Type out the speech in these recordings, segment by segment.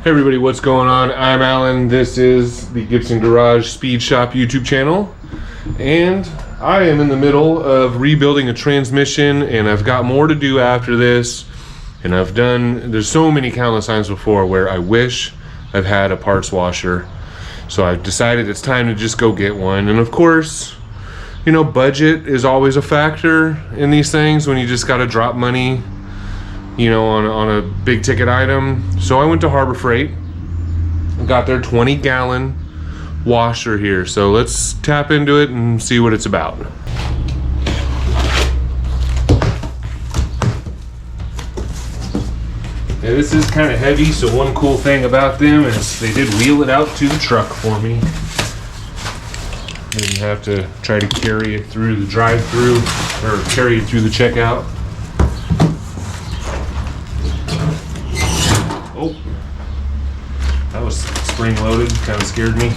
Hey everybody, what's going on? I'm Alan. This is the Gibson Garage Speed Shop YouTube channel, and I am in the middle of rebuilding a transmission, and I've got more to do after this. And there's so many countless times before where I wish I've had a parts washer. So I've decided it's time to just go get one. And of course, you know, budget is always a factor in these things when you just gotta drop money, you know, on a big ticket item. So I went to Harbor Freight and got their 20-gallon washer here. So let's tap into it and see what it's about. Yeah, this is kind of heavy, so one cool thing about them is they did wheel it out to the truck for me. Didn't have to try to carry it through the drive-through or carry it through the checkout. Oh, that was spring-loaded, kind of scared me.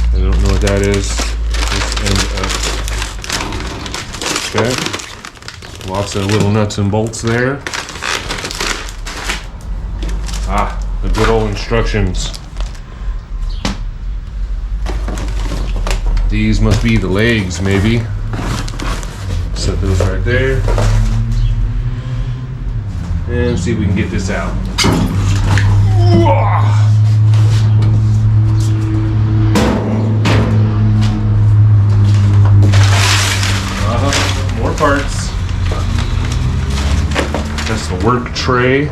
I don't know what that is. This end up. Okay. Lots of little nuts and bolts there. Ah, the good old instructions. These must be the legs, maybe. Set those right there. And see if we can get this out. More parts. That's the work tray.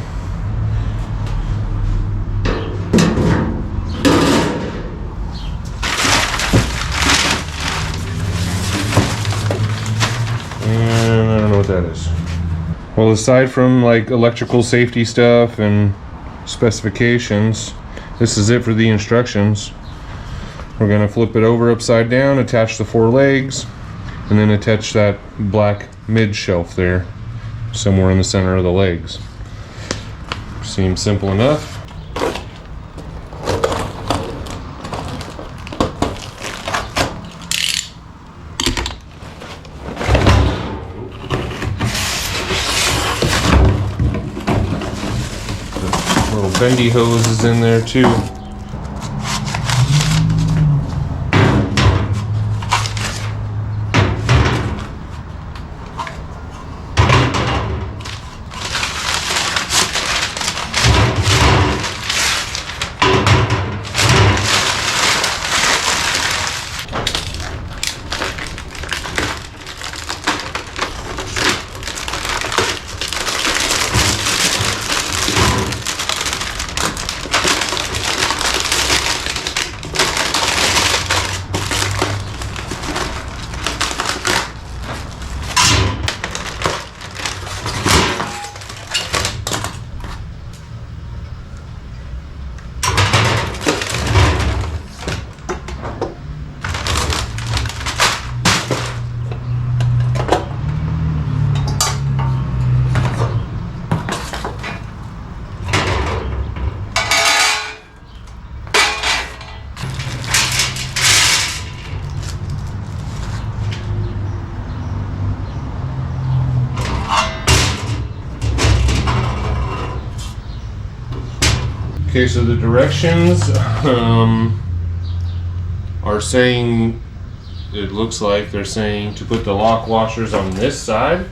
And I don't know what that is. Well, aside from like electrical safety stuff and specifications, this is it for the instructions. We're gonna flip it over upside down, attach the 4 legs, and then attach that black mid shelf there somewhere in the center of the legs. Seems simple enough. The little bendy hose is in there too. Okay, so the directions are saying, it looks like they're saying to put the lock washers on this side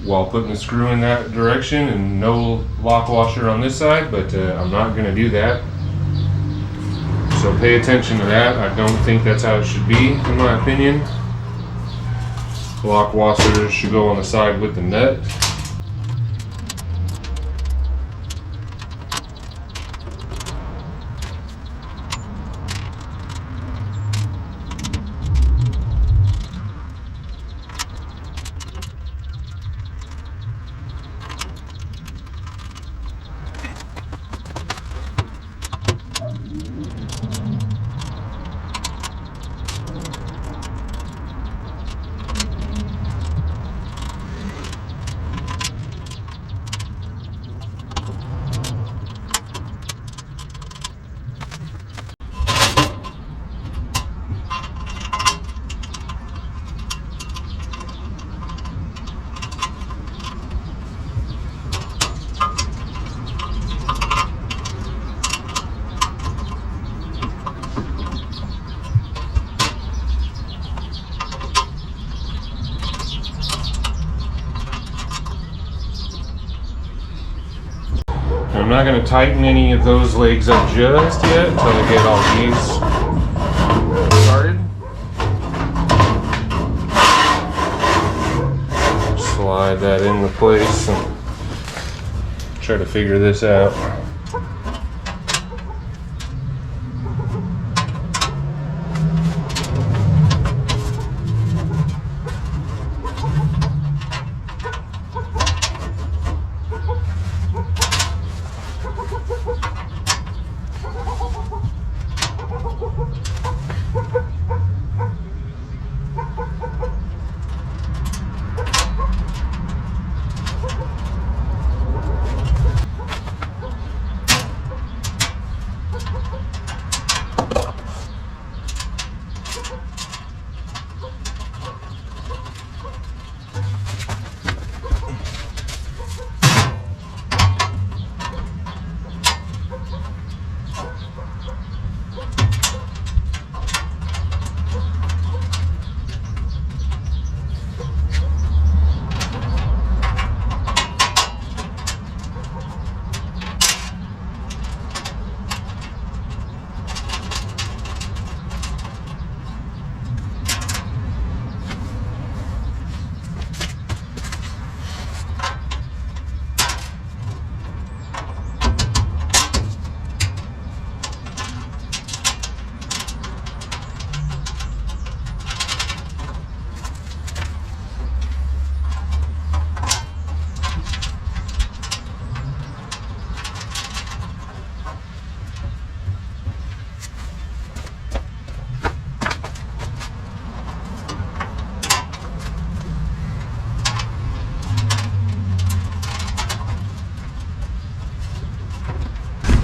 while putting the screw in that direction, and no lock washer on this side, but I'm not going to do that. So pay attention to that. I don't think that's how it should be, in my opinion. The lock washers should go on the side with the nut. I'm not going to tighten any of those legs up just yet until I get all these started. Slide that into place and try to figure this out.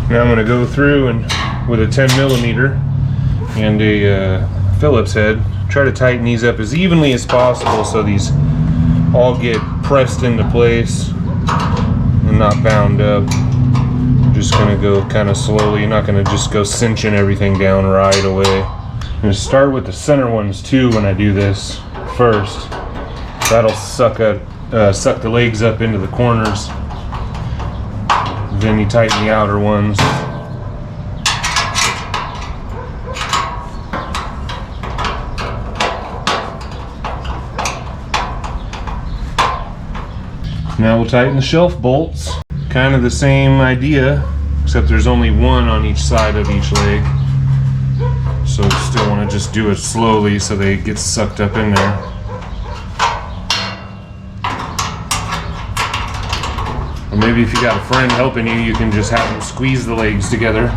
Now I'm going to go through and with a 10mm and a Phillips head, try to tighten these up as evenly as possible so these all get pressed into place and not bound up. Just going to go kind of slowly. You're not going to just go cinching everything down right away. I'm going to start with the center ones too when I do this first. That'll suck the legs up into the corners. Then you tighten the outer ones. Now we'll tighten the shelf bolts. Kind of the same idea, except there's only one on each side of each leg. So still want to just do it slowly so they get sucked up in there. Or maybe if you got a friend helping you, you can just have them squeeze the legs together.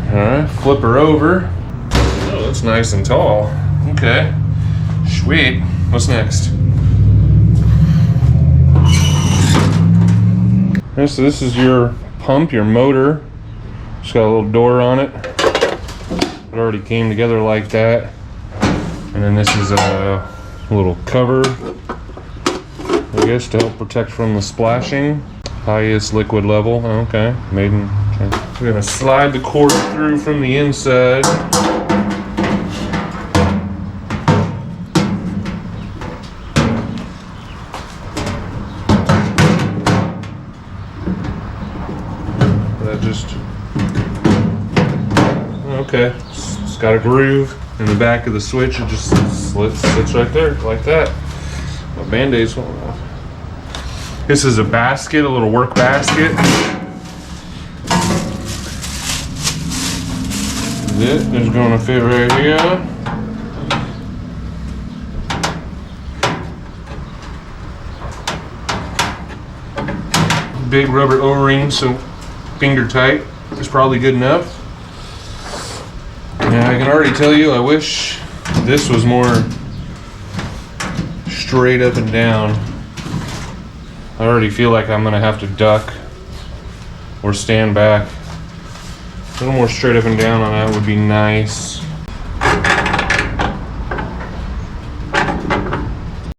Alright, flip her over. Oh, that's nice and tall. Okay. Sweet. What's next? Okay, so this is your pump, your motor. It's got a little door on it. It already came together like that. And then this is a little cover, I guess, to help protect from the splashing. Highest liquid level. Okay, maiden. We're gonna slide the cord through from the inside. That just okay. It's got a groove in the back of the switch. It just sits right there like that. My band-aid's falling off. This is a basket, a little work basket. This is going to fit right here. Big rubber O-ring, so finger tight is probably good enough. Now I can already tell you, I wish this was more straight up and down. I already feel like I'm gonna have to duck or stand back. A little more straight up and down on that would be nice.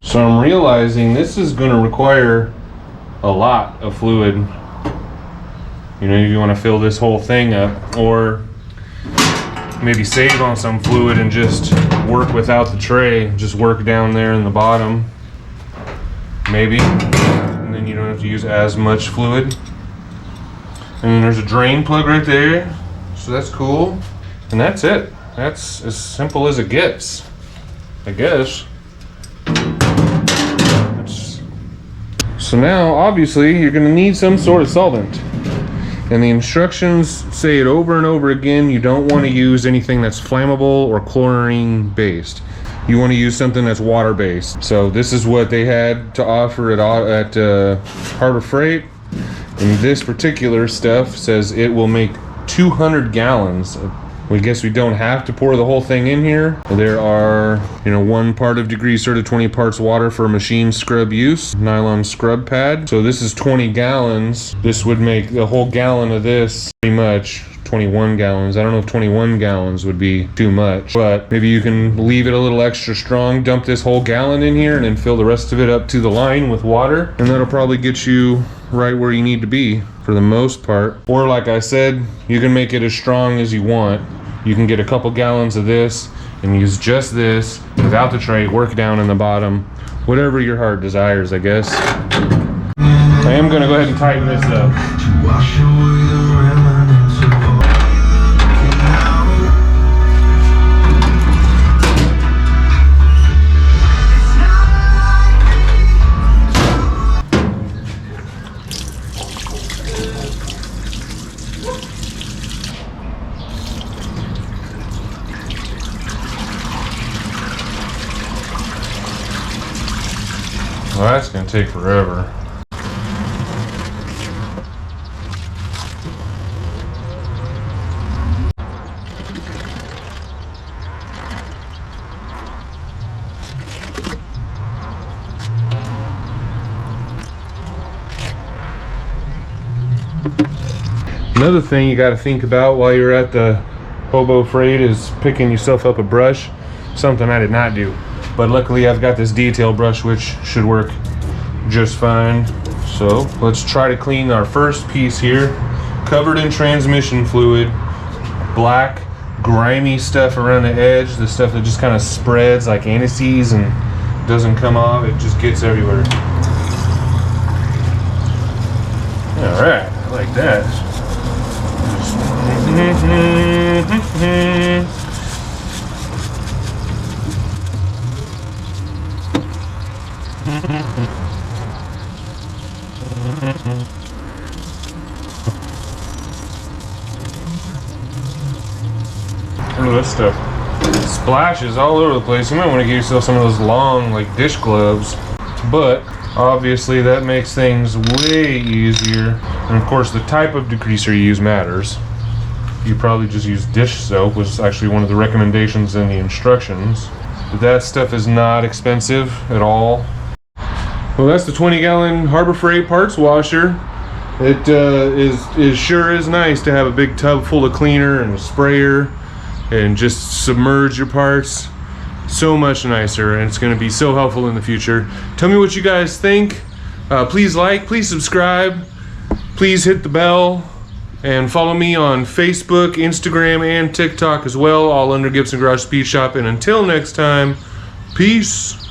So I'm realizing this is gonna require a lot of fluid. You know, you wanna fill this whole thing up, or maybe save on some fluid and just work without the tray. Just work down there in the bottom, maybe. And then then you don't have to use as much fluid. And then there's a drain plug right there, so that's cool. And that's it. That's as simple as it gets, I guess. So now, obviously, you're going to need some sort of solvent. And the instructions say it over and over again, you don't want to use anything that's flammable or chlorine based. You want to use something that's water based. So this is what they had to offer at Harbor Freight. And this particular stuff says it will make 200 gallons. I guess we don't have to pour the whole thing in here. There are, 1 part of degreaser to 20 parts water for machine scrub use, nylon scrub pad. So this is 20 gallons. This would make the whole gallon of this pretty much 21 gallons. I don't know if 21 gallons would be too much, but maybe you can leave it a little extra strong, dump this whole gallon in here, and then fill the rest of it up to the line with water. And that'll probably get you right where you need to be for the most part. Or like I said, you can make it as strong as you want. You can get a couple gallons of this and use just this without the tray, work down in the bottom, whatever your heart desires, I guess. I am gonna go ahead and tighten this up. Well, that's going to take forever. Another thing you got to think about while you're at the Hobo Freight is picking yourself up a brush. Something I did not do. But luckily I've got this detail brush which should work just fine. So let's try to clean our first piece here. Covered in transmission fluid, black grimy stuff around the edge, the stuff that just kind of spreads like anise and doesn't come off, it just gets everywhere. Alright, I like that. Look at this stuff. It splashes all over the place. You might want to get yourself some of those long, like, dish gloves. But obviously that makes things way easier. And of course the type of degreaser you use matters. You probably just use dish soap, was actually one of the recommendations in the instructions. But that stuff is not expensive at all. Well, that's the 20-gallon Harbor Freight parts washer. It is sure is nice to have a big tub full of cleaner and a sprayer and just submerge your parts. So much nicer, and it's going to be so helpful in the future. Tell me what you guys think. Please like, please subscribe, please hit the bell, and follow me on Facebook, Instagram, and TikTok as well, all under Gibson Garage Speed Shop. And until next time, peace.